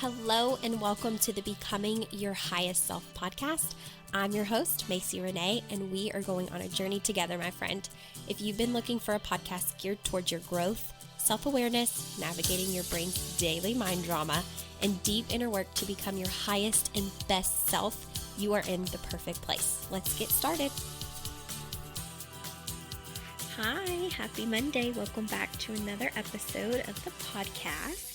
Hello and welcome to the Becoming Your Highest Self podcast. I'm your host, Macy Renee, and we are going on a journey together, my friend. If you've been looking for a podcast geared towards your growth, self-awareness, navigating your brain's daily mind drama, and deep inner work to become your highest and best self, you are in the perfect place. Let's get started. Hi, happy Monday. Welcome back to another episode of the podcast.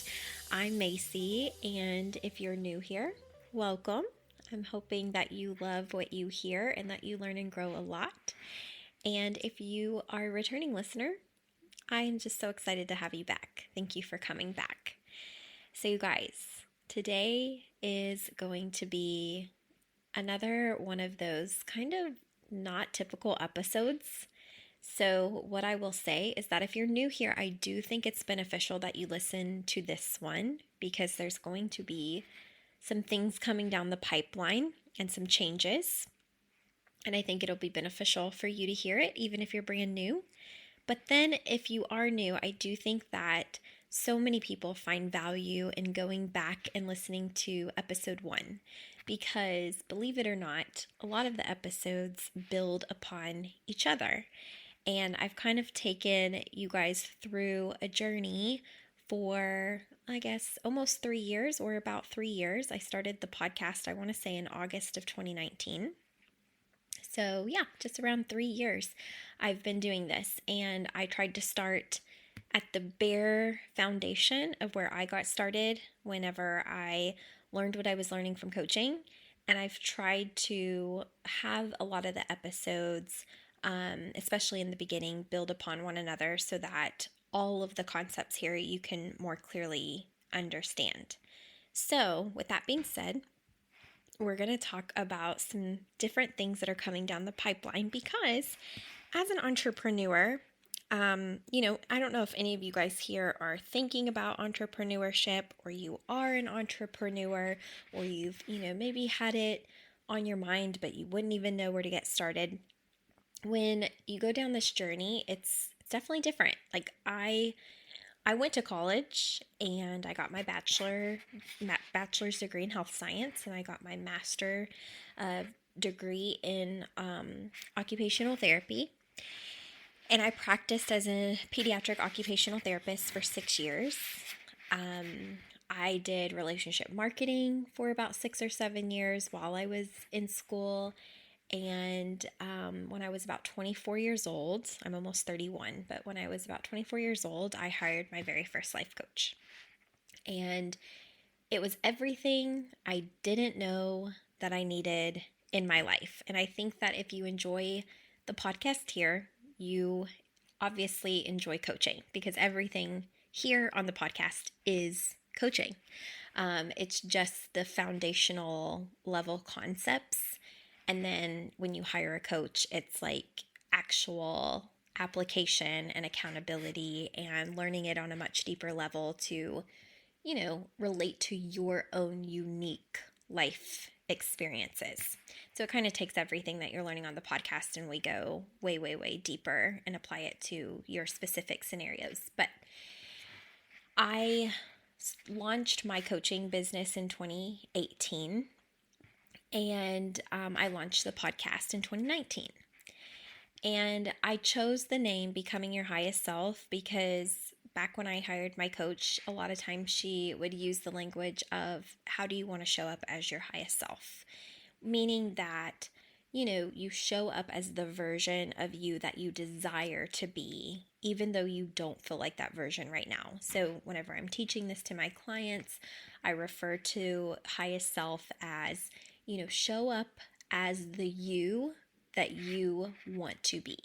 I'm Macy, and if you're new here, welcome. I'm hoping that you love what you hear and that you learn and grow a lot. And if you are a returning listener, I'm just so excited to have you back. Thank you for coming back. So you guys, today is going to be another one of those kind of not typical episodes. So what I will say is that if you're new here, I do think it's beneficial that you listen to this one because there's going to be some things coming down the pipeline and some changes. And I think it'll be beneficial for you to hear it, even if you're brand new. But then if you are new, I do think that so many people find value in going back and listening to episode 1 because, believe it or not, a lot of the episodes build upon each other. And I've kind of taken you guys through a journey for, I guess, almost 3 years or about 3 years. I started the podcast, I want to say, in August of 2019. So yeah, just around 3 years I've been doing this. And I tried to start at the bare foundation of where I got started whenever I learned what I was learning from coaching. And I've tried to have a lot of the episodes, especially in the beginning, build upon one another so that all of the concepts here you can more clearly understand. So with that being said, we're going to talk about some different things that are coming down the pipeline because as an entrepreneur, I don't know if any of you guys here are thinking about entrepreneurship or you are an entrepreneur or you've, maybe had it on your mind, but you wouldn't even know where to get started. When you go down this journey, it's definitely different. Like I went to college and I got my bachelor's degree in health science, and I got my master degree in occupational therapy. And I practiced as a pediatric occupational therapist for 6 years. I did relationship marketing for about 6 or 7 years while I was in school. And when I was about 24 years old, I'm almost 31, but when I was about 24 years old, I hired my very first life coach. And it was everything I didn't know that I needed in my life. And I think that if you enjoy the podcast here, you obviously enjoy coaching because everything here on the podcast is coaching. It's just the foundational level concepts. And then when you hire a coach, it's like actual application and accountability and learning it on a much deeper level to, relate to your own unique life experiences. So it kind of takes everything that you're learning on the podcast and we go way, way, way deeper and apply it to your specific scenarios. But I launched my coaching business in 2018. And I launched the podcast in 2019. And I chose the name Becoming Your Highest Self because back when I hired my coach, a lot of times she would use the language of how do you want to show up as your highest self? Meaning that, you show up as the version of you that you desire to be, even though you don't feel like that version right now. So whenever I'm teaching this to my clients, I refer to highest self as show up as the you that you want to be.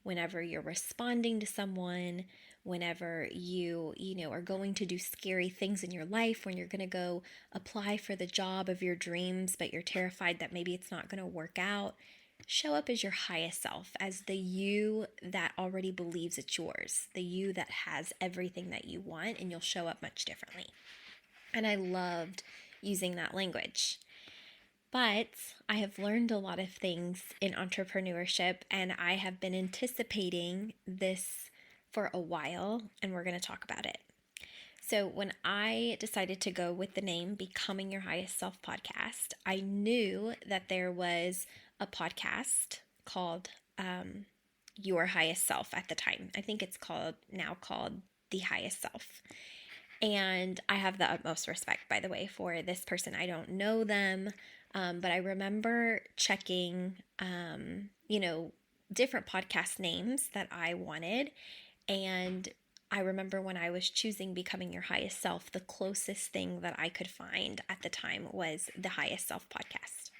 Whenever you're responding to someone, whenever you are going to do scary things in your life, when you're going to go apply for the job of your dreams, but you're terrified that maybe it's not going to work out, show up as your highest self, as the you that already believes it's yours, the you that has everything that you want, and you'll show up much differently. And I loved using that language. But I have learned a lot of things in entrepreneurship, and I have been anticipating this for a while, and we're going to talk about it. So when I decided to go with the name Becoming Your Highest Self podcast, I knew that there was a podcast called Your Highest Self at the time. I think it's now called The Highest Self. And I have the utmost respect, by the way, for this person. I don't know them, but I remember checking, different podcast names that I wanted. And I remember when I was choosing Becoming Your Highest Self, the closest thing that I could find at the time was the Highest Self podcast.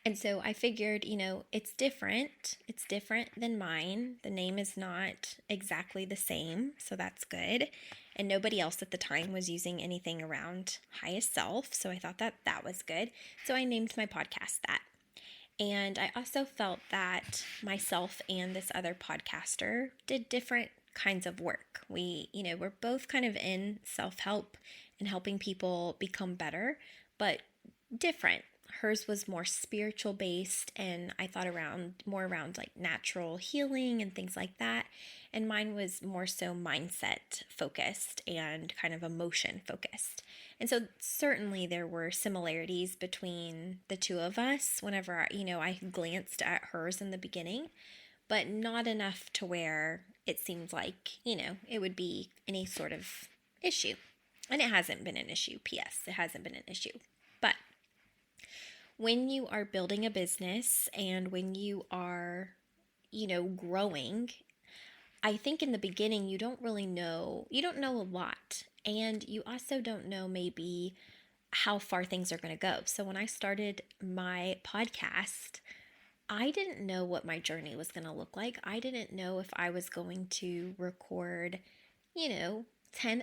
And so I figured, it's different. It's different than mine. The name is not exactly the same, so that's good. And nobody else at the time was using anything around highest self, so I thought that was good. So I named my podcast that. And I also felt that myself and this other podcaster did different kinds of work. We're both kind of in self-help and helping people become better, but different. Hers was more spiritual based, and I thought more around like natural healing and things like that. And mine was more so mindset focused and kind of emotion focused. And so certainly there were similarities between the two of us whenever, I glanced at hers in the beginning, but not enough to where it seemed like, it would be any sort of issue. And it hasn't been an issue. P.S. It hasn't been an issue. But when you are building a business and when you are, growing, I think in the beginning you don't know a lot. And you also don't know maybe how far things are going to go. So when I started my podcast, I didn't know what my journey was going to look like. I didn't know if I was going to record, 10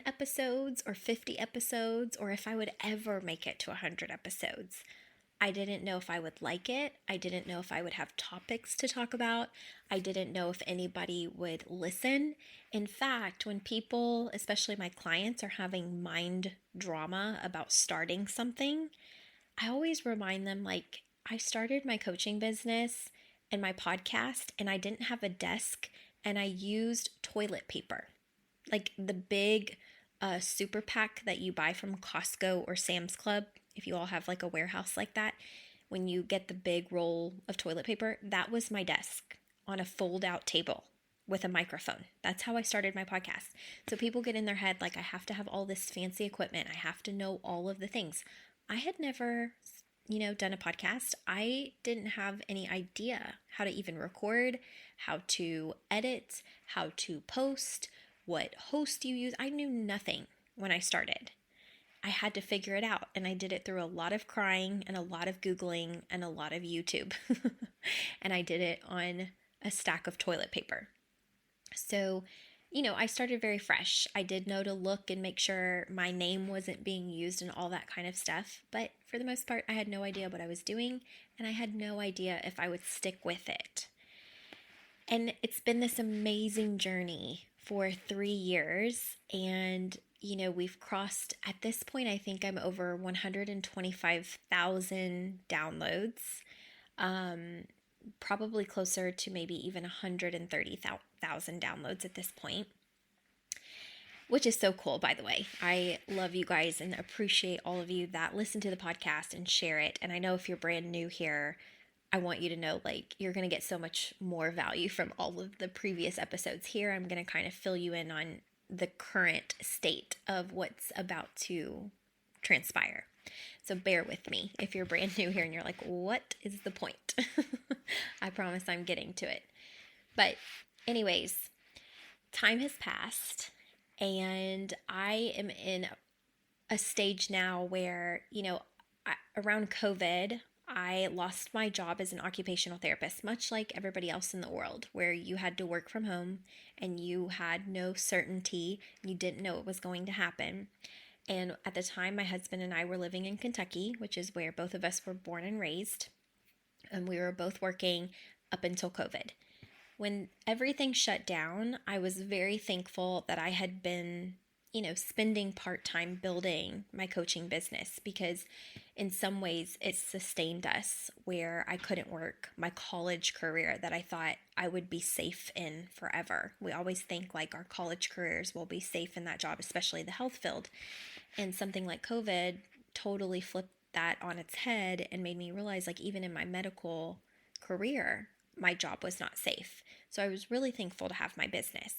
episodes or 50 episodes, or if I would ever make it to 100 episodes. I didn't know if I would like it. I didn't know if I would have topics to talk about. I didn't know if anybody would listen. In fact, when people, especially my clients, are having mind drama about starting something, I always remind them, like, I started my coaching business and my podcast, and I didn't have a desk, and I used toilet paper, like the big super pack that you buy from Costco or Sam's Club. If you all have like a warehouse like that, when you get the big roll of toilet paper, that was my desk on a fold out table with a microphone. That's how I started my podcast. So people get in their head like, I have to have all this fancy equipment. I have to know all of the things. I had never, done a podcast. I didn't have any idea how to even record, how to edit, how to post, what host you use. I knew nothing when I started. I had to figure it out, and I did it through a lot of crying and a lot of Googling and a lot of YouTube. And I did it on a stack of toilet paper. So, I started very fresh. I did know to look and make sure my name wasn't being used and all that kind of stuff. But for the most part, I had no idea what I was doing, and I had no idea if I would stick with it. And it's been this amazing journey for 3 years. And, we've crossed, at this point, I think I'm over 125,000 downloads. Probably closer to maybe even 130,000 downloads at this point, which is so cool, by the way. I love you guys and appreciate all of you that listen to the podcast and share it. And I know if you're brand new here, I want you to know, like, you're going to get so much more value from all of the previous episodes here. I'm going to kind of fill you in on the current state of what's about to transpire. So bear with me if you're brand new here and you're like, what is the point? I promise I'm getting to it. But anyways, time has passed, and I am in a stage now where, around COVID, I lost my job as an occupational therapist, much like everybody else in the world, where you had to work from home and you had no certainty. You didn't know what was going to happen. And at the time, my husband and I were living in Kentucky, which is where both of us were born and raised. And we were both working up until COVID. When everything shut down, I was very thankful that I had been spending part-time building my coaching business, because in some ways it sustained us where I couldn't work my college career that I thought I would be safe in forever. We always think like our college careers will be safe in that job, especially the health field. And something like COVID totally flipped that on its head and made me realize, like, even in my medical career, my job was not safe. So I was really thankful to have my business.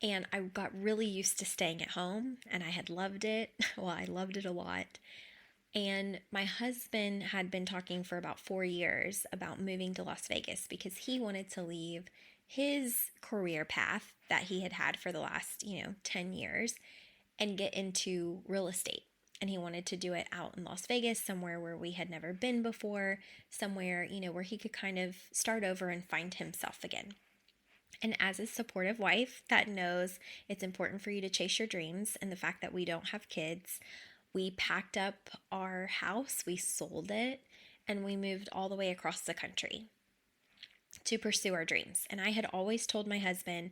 And I got really used to staying at home, and I had loved it. Well, I loved it a lot. And my husband had been talking for about 4 years about moving to Las Vegas because he wanted to leave his career path that he had had for the last, 10 years and get into real estate. And he wanted to do it out in Las Vegas, somewhere where we had never been before, somewhere, where he could kind of start over and find himself again. And as a supportive wife that knows it's important for you to chase your dreams, and the fact that we don't have kids, we packed up our house, we sold it, and we moved all the way across the country to pursue our dreams. And I had always told my husband,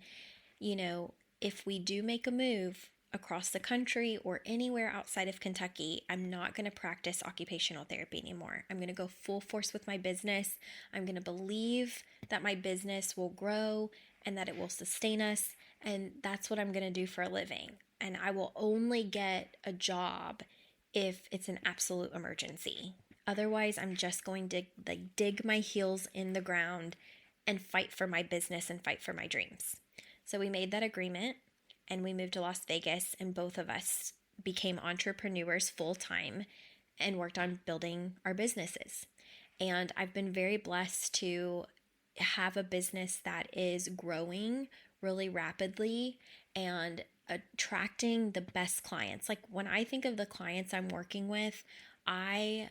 if we do make a move across the country or anywhere outside of Kentucky, I'm not going to practice occupational therapy anymore. I'm going to go full force with my business. I'm going to believe that my business will grow and that it will sustain us. And that's what I'm going to do for a living. And I will only get a job if it's an absolute emergency. Otherwise, I'm just going to dig my heels in the ground and fight for my business and fight for my dreams. So we made that agreement and we moved to Las Vegas, and both of us became entrepreneurs full time and worked on building our businesses. And I've been very blessed to have a business that is growing really rapidly and attracting the best clients. Like, when I think of the clients I'm working with, I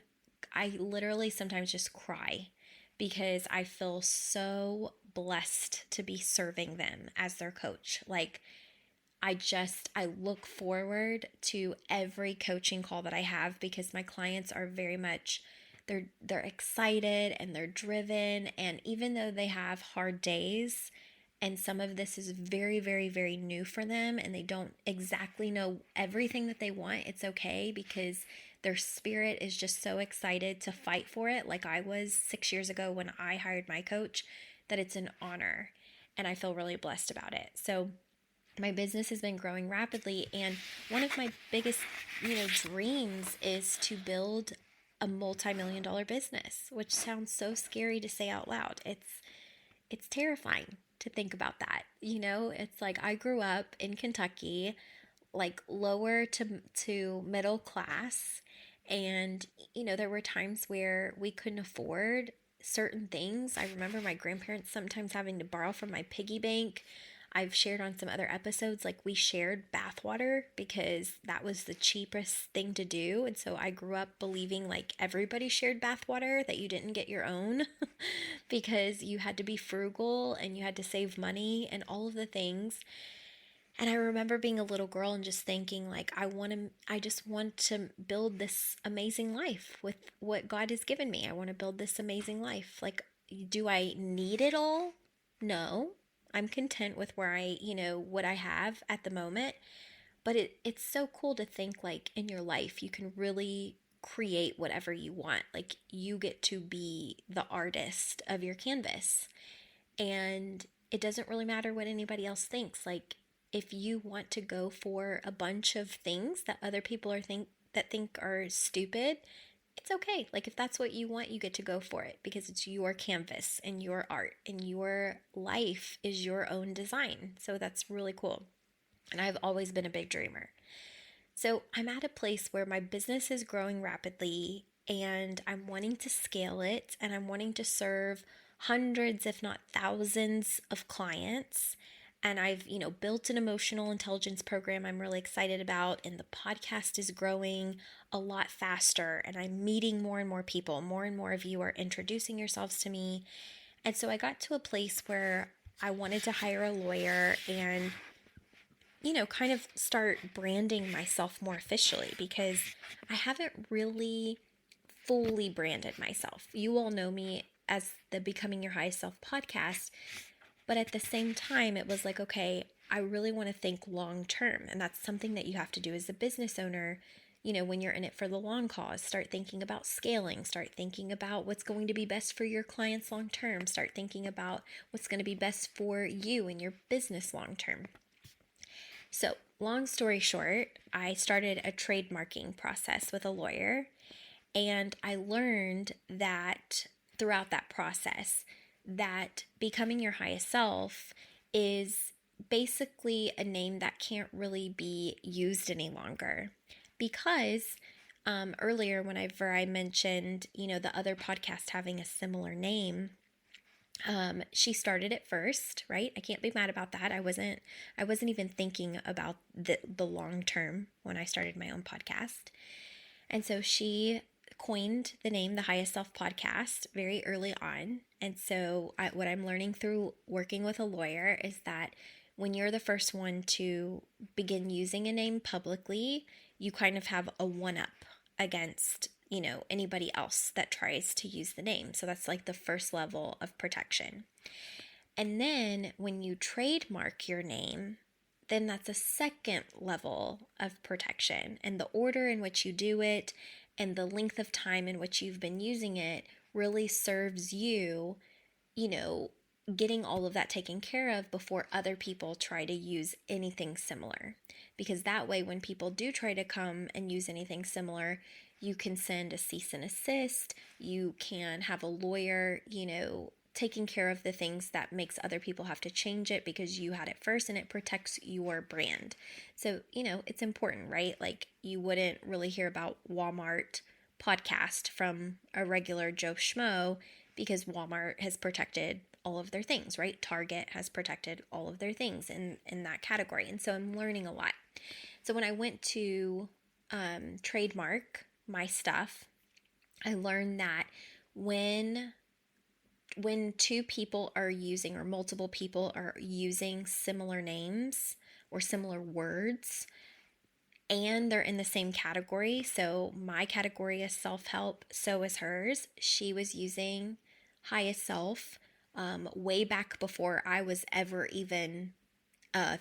literally sometimes just cry because I feel so blessed to be serving them as their coach. Like, I look forward to every coaching call that I have, because my clients are very much, they're excited and they're driven. And even though they have hard days, and some of this is very, very, very new for them, and they don't exactly know everything that they want, it's okay, because their spirit is just so excited to fight for it, like I was 6 years ago when I hired my coach, that it's an honor. And I feel really blessed about it. So my business has been growing rapidly, and one of my biggest, dreams is to build a multi-million-dollar business, which sounds so scary to say out loud. It's terrifying to think about that. It's like, I grew up in Kentucky, like lower to middle class, and there were times where we couldn't afford certain things. I remember my grandparents sometimes having to borrow from my piggy bank. I've shared on some other episodes, like, we shared bathwater because that was the cheapest thing to do. And so I grew up believing like everybody shared bathwater, that you didn't get your own because you had to be frugal and you had to save money and all of the things. And I remember being a little girl and just thinking, like, I just want to build this amazing life with what God has given me. I want to build this amazing life. Like, do I need it all? No. I'm content with where what I have at the moment. But it's so cool to think, like, in your life, you can really create whatever you want. Like, you get to be the artist of your canvas. And it doesn't really matter what anybody else thinks. Like, if you want to go for a bunch of things that other people think are stupid, it's okay. Like, if that's what you want, you get to go for it, because it's your canvas and your art, and your life is your own design. So that's really cool. And I've always been a big dreamer. So I'm at a place where my business is growing rapidly, and I'm wanting to scale it, and I'm wanting to serve hundreds, if not thousands, of clients. And I've, built an emotional intelligence program I'm really excited about, and the podcast is growing a lot faster, and I'm meeting more and more people. More and more of you are introducing yourselves to me. And so I got to a place where I wanted to hire a lawyer and, kind of start branding myself more officially, because I haven't really fully branded myself. You all know me as the Becoming Your Highest Self podcast. But at the same time, it was like, okay, I really want to think long term. And that's something that you have to do as a business owner. When you're in it for the long cause, start thinking about scaling, start thinking about what's going to be best for your clients long term, start thinking about what's going to be best for you and your business long term. So, long story short, I started a trademarking process with a lawyer, and I learned that throughout that process that becoming your highest self is basically a name that can't really be used any longer because earlier whenever I mentioned, the other podcast having a similar name, she started it first, right? I can't be mad about that. I wasn't even thinking about the long term when I started my own podcast. And so she coined the name The Highest Self Podcast very early on. And so what I'm learning through working with a lawyer is that when you're the first one to begin using a name publicly, you kind of have a one up against, anybody else that tries to use the name. So that's like the first level of protection. And then when you trademark your name, then that's a second level of protection. And the order in which you do it and the length of time in which you've been using it really serves you, getting all of that taken care of before other people try to use anything similar. Because that way, when people do try to come and use anything similar, you can send a cease and desist. You can have a lawyer, taking care of the things that makes other people have to change it because you had it first, and it protects your brand. So, it's important, right? Like, you wouldn't really hear about Walmart podcast from a regular Joe Schmo because Walmart has protected all of their things, right? Target has protected all of their things in that category. And so I'm learning a lot. So when I went to trademark my stuff, I learned that when two people are using, or multiple people are using similar names or similar words, and they're in the same category. So my category is self-help, so is hers. She was using highest self way back before I was ever even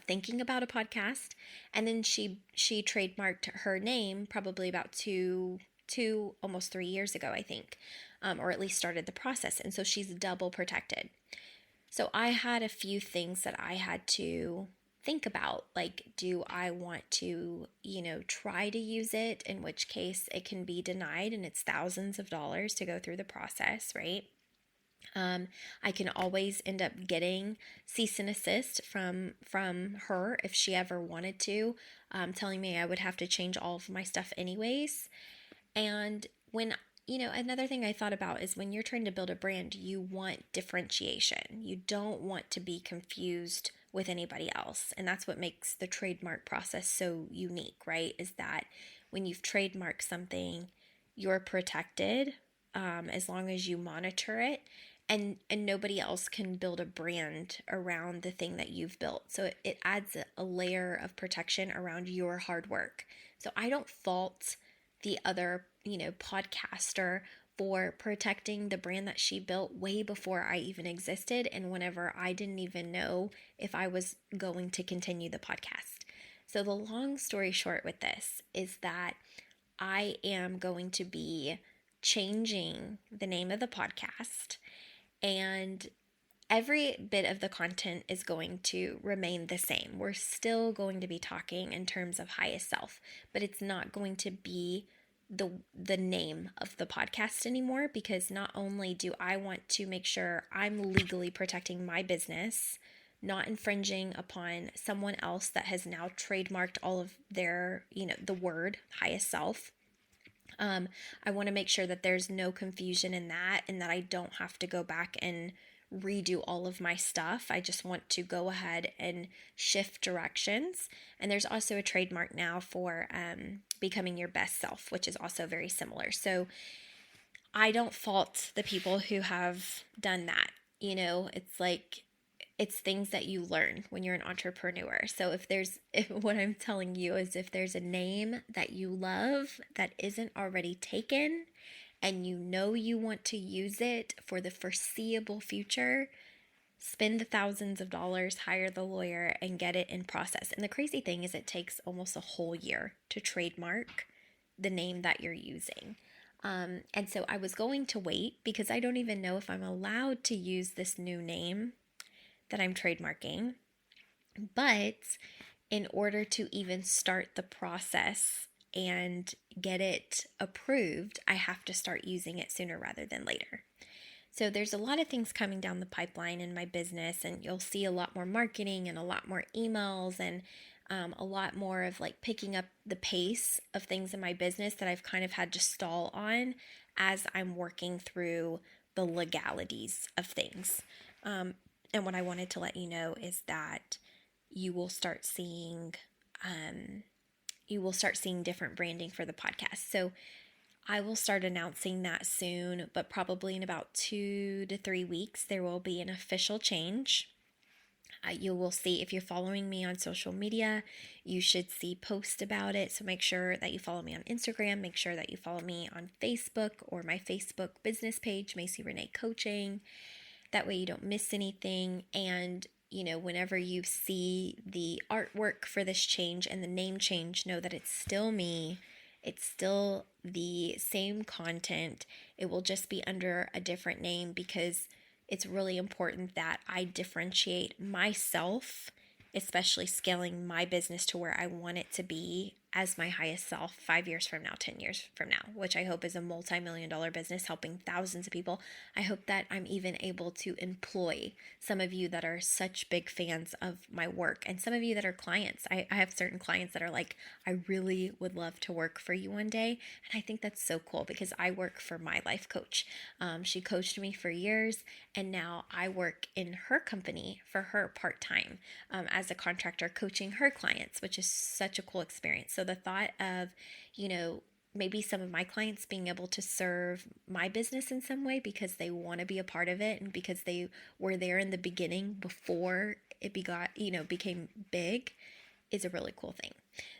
thinking about a podcast. And then she trademarked her name probably about two almost 3 years ago, I think, or at least started the process. And so she's double protected. So I had a few things that I had to think about, like, do I want to, try to use it, in which case it can be denied and it's thousands of dollars to go through the process, right? I can always end up getting cease and desist from her if she ever wanted to, telling me I would have to change all of my stuff anyways. And when another thing I thought about is when you're trying to build a brand, you want differentiation. You don't want to be confused with anybody else. And that's what makes the trademark process so unique, right? Is that when you've trademarked something, you're protected as long as you monitor it. And nobody else can build a brand around the thing that you've built. So it adds a layer of protection around your hard work. So I don't fault the other, podcaster for protecting the brand that she built way before I even existed, and whenever I didn't even know if I was going to continue the podcast. So the long story short with this is that I am going to be changing the name of the podcast, and every bit of the content is going to remain the same. We're still going to be talking in terms of highest self, but it's not going to be the name of the podcast anymore, because not only do I want to make sure I'm legally protecting my business, not infringing upon someone else that has now trademarked all of their, the word highest self. I want to make sure that there's no confusion in that, and that I don't have to go back and redo all of my stuff. I just want to go ahead and shift directions. And there's also a trademark now for becoming your best self, which is also very similar. So I don't fault the people who have done that. It's like, it's things that you learn when you're an entrepreneur. So if what I'm telling you is, if there's a name that you love that isn't already taken, and you want to use it for the foreseeable future, spend the thousands of dollars, hire the lawyer, and get it in process. And the crazy thing is, it takes almost a whole year to trademark the name that you're using. And so I was going to wait because I don't even know if I'm allowed to use this new name that I'm trademarking. But in order to even start the process and get it approved, I have to start using it sooner rather than later. So there's a lot of things coming down the pipeline in my business, and you'll see a lot more marketing and a lot more emails and a lot more of like picking up the pace of things in my business that I've kind of had to stall on as I'm working through the legalities of things. And what I wanted to let you know is that you will start seeing different branding for the podcast. So I will start announcing that soon, but probably in about 2 to 3 weeks, there will be an official change. You will see, if you're following me on social media, you should see posts about it. So make sure that you follow me on Instagram. Make sure that you follow me on Facebook or my Facebook business page, Macy Renee Coaching. That way you don't miss anything. And whenever you see the artwork for this change and the name change, know that it's still me. It's still the same content. It will just be under a different name because it's really important that I differentiate myself, especially scaling my business to where I want it to be as my highest self 5 years from now, 10 years from now, which I hope is a multi-million-dollar business helping thousands of people. I hope that I'm even able to employ some of you that are such big fans of my work, and some of you that are clients. I have certain clients that are like, I really would love to work for you one day. And I think that's so cool because I work for my life coach. She coached me for years, and now I work in her company for her part-time as a contractor, coaching her clients, which is such a cool experience. So the thought of, maybe some of my clients being able to serve my business in some way because they want to be a part of it and because they were there in the beginning before it became big is a really cool thing.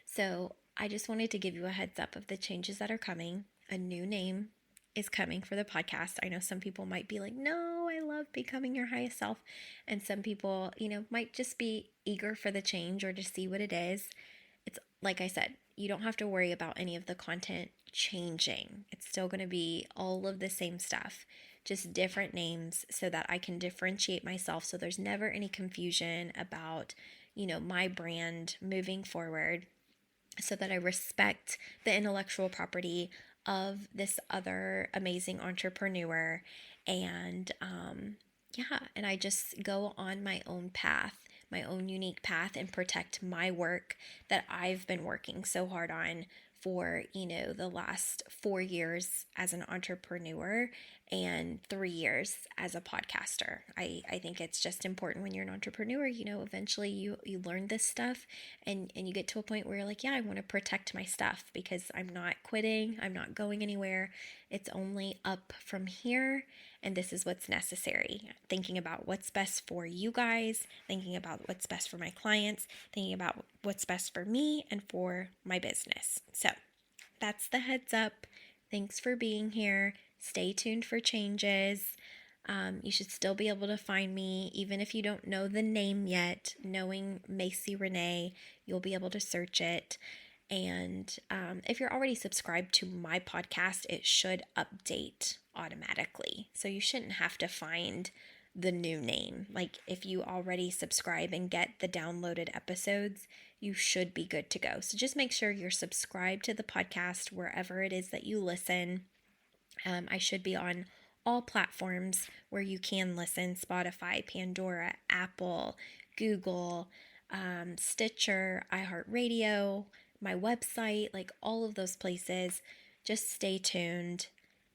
So I just wanted to give you a heads up of the changes that are coming. A new name is coming for the podcast. I know some people might be like, no, I love becoming your highest self. And some people, might just be eager for the change or to see what it is. It's like I said, you don't have to worry about any of the content changing. It's still going to be all of the same stuff, just different names so that I can differentiate myself. So there's never any confusion about, my brand moving forward, so that I respect the intellectual property of this other amazing entrepreneur. And and I just go on my own path, my own unique path, and protect my work that I've been working so hard on for, the last 4 years as an entrepreneur and 3 years as a podcaster. I think it's just important when you're an entrepreneur, eventually you learn this stuff and you get to a point where you're like, yeah, I want to protect my stuff because I'm not quitting. I'm not going anywhere. It's only up from here. And this is what's necessary. Thinking about what's best for you guys, thinking about what's best for my clients, thinking about what's best for me and for my business. So that's the heads up. Thanks for being here. Stay tuned for changes. You should still be able to find me, even if you don't know the name yet. Knowing Macy Renee, you'll be able to search it. And if you're already subscribed to my podcast, it should update automatically. So you shouldn't have to find the new name. Like if you already subscribe and get the downloaded episodes, you should be good to go. So just make sure you're subscribed to the podcast wherever it is that you listen. I should be on all platforms where you can listen: Spotify, Pandora, Apple, Google, Stitcher, iHeartRadio, my website, like all of those places. Just stay tuned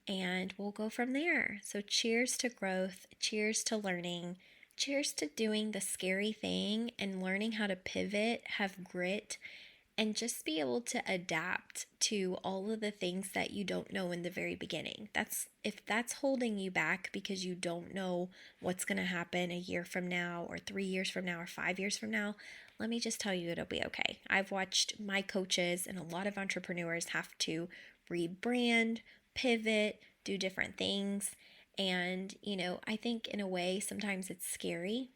and we'll go from there. So cheers to growth, cheers to learning, cheers to doing the scary thing and learning how to pivot, have grit, and just be able to adapt to all of the things that you don't know in the very beginning. If that's holding you back because you don't know what's going to happen a year from now or 3 years from now or 5 years from now, let me just tell you it'll be okay. I've watched my coaches and a lot of entrepreneurs have to rebrand, pivot, do different things. And, I think in a way sometimes it's scary.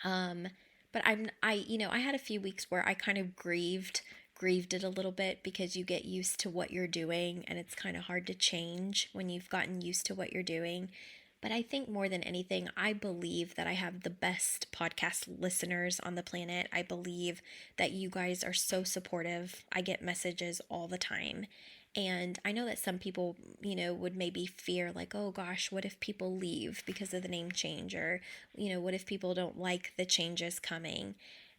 But I had a few weeks where I kind of grieved it a little bit, because you get used to what you're doing and it's kind of hard to change when you've gotten used to what you're doing. But I think more than anything, I believe that I have the best podcast listeners on the planet. I believe that you guys are so supportive. I get messages all the time. And I know that some people, would maybe fear, like, oh gosh, what if people leave because of the name change? Or, what if people don't like the changes coming?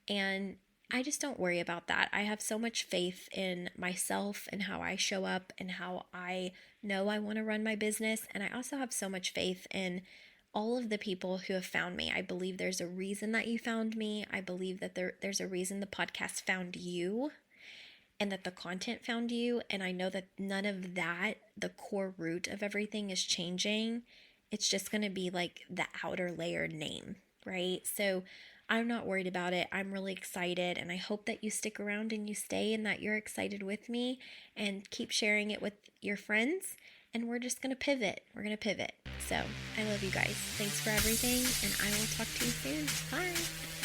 And I just don't worry about that. I have so much faith in myself and how I show up and how I know I want to run my business. And I also have so much faith in all of the people who have found me. I believe there's a reason that you found me. I believe that there's a reason the podcast found you, and that the content found you. And I know that none of that, the core root of everything, is changing. It's just going to be like the outer layer name, right? So I'm not worried about it. I'm really excited, and I hope that you stick around and you stay, and that you're excited with me, and keep sharing it with your friends. And we're just going to pivot. We're going to pivot. So I love you guys. Thanks for everything, and I will talk to you soon. Bye.